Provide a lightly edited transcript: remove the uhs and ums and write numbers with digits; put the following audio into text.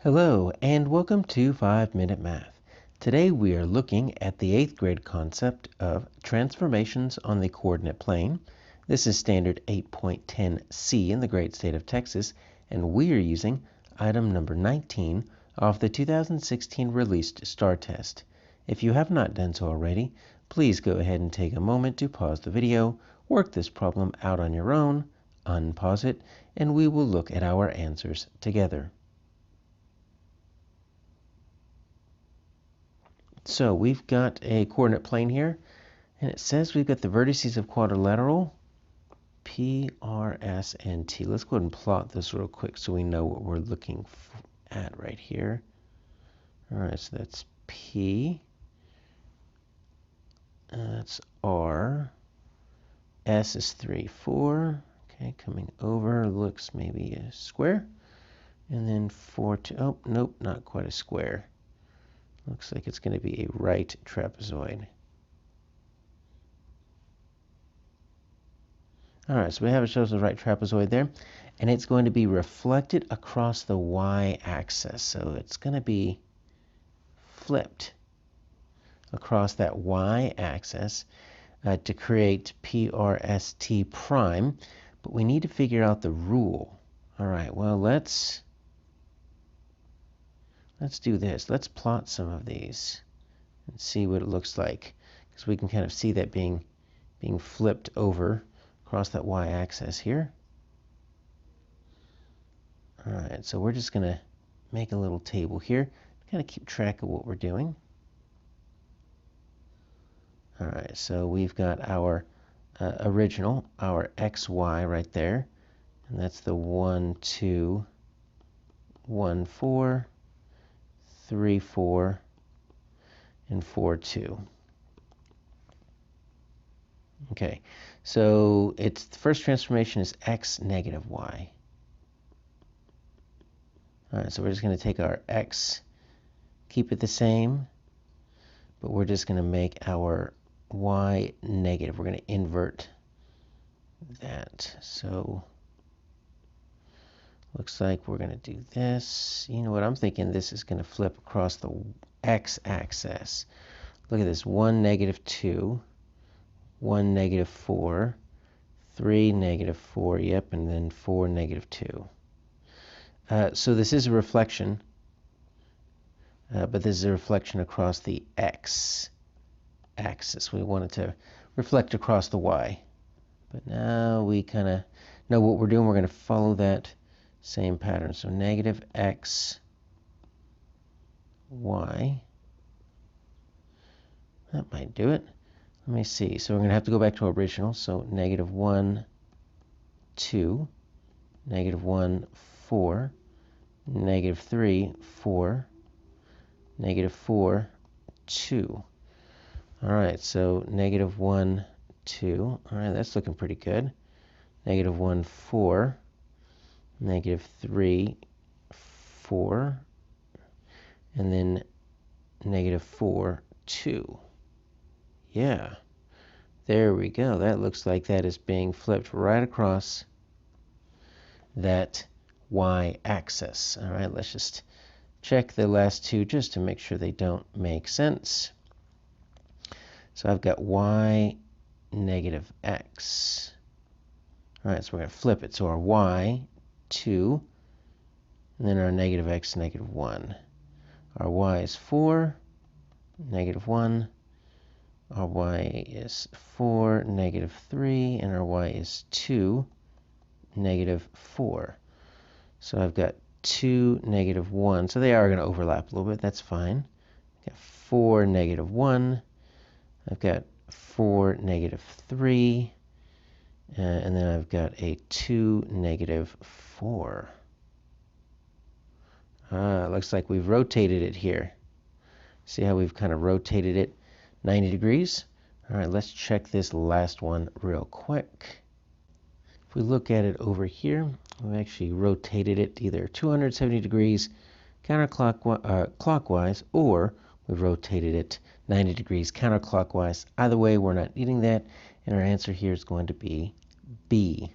Hello and welcome to 5-Minute Math. Today we are looking at the 8th grade concept of transformations on the coordinate plane. This is standard 8.10c in the great state of Texas, and we are using item number 19 off the 2016 released STAAR test. If you have not done so already, please go ahead and take a moment to pause the video, work this problem out on your own, unpause it, and we will look at our answers together. So we've got a coordinate plane here, and it says we've got the vertices of quadrilateral, P, R, S, and T. Let's go ahead and plot this real quick so we know what we're looking at right here. All right, so that's P, that's R, S is 3, 4. Okay, coming over looks maybe a square, and then 4, 2. Oh, nope, not quite a square. Looks like it's going to be a right trapezoid. All right, so we have ourselves a right trapezoid there, and it's going to be reflected across the y-axis. So it's going to be flipped across that y-axis to create PRST prime, but we need to figure out the rule. All right, well, let's do this. Let's plot some of these and see what it looks like, because we can kind of see that being flipped over across that y-axis here. All right, so we're just going to make a little table here to kind of keep track of what we're doing. All right, so we've got our original, our xy right there, and that's the 1, 2, 1, 4, 3, 4, and 4, 2. Okay, so the first transformation is x negative y. All right, so we're just going to take our x, keep it the same, but we're just going to make our y negative. We're going to invert that. So looks like we're going to do this. You know what, I'm thinking this is going to flip across the x-axis. Look at this, 1, negative 2, 1, negative 4, 3, negative 4, yep, and then 4, negative 2. So this is a reflection, but this is a reflection across the x-axis. We want it to reflect across the y. But now we kind of know what we're doing. We're going to follow that same pattern. So negative x, y. That might do it. Let me see. So we're going to have to go back to our original. So negative 1, 2, negative 1, 4, negative 3, 4, negative 4, 2. All right, so negative 1, 2. All right, that's looking pretty good. Negative 1, 4, negative 3, 4, and then negative 4, 2. Yeah, there we go. That looks like that is being flipped right across that y-axis. All right, let's just check the last two just to make sure they don't make sense. So I've got y negative x. All right, so we're going to flip it. So our y, 2, and then our negative x, negative 1. Our y is 4, negative 1. Our y is 4, negative 3, and our y is 2, negative 4. So I've got 2, negative 1. So they are going to overlap a little bit. That's fine. I've got 4, negative 1. I've got 4, negative 3. And then I've got a 2, negative 4. Looks like we've rotated it here. See how we've kind of rotated it 90 degrees? All right, let's check this last one real quick. If we look at it over here, we've actually rotated it either 270 degrees counterclockwise, or we've rotated it 90 degrees counterclockwise. Either way, we're not needing that, and our answer here is going to be B.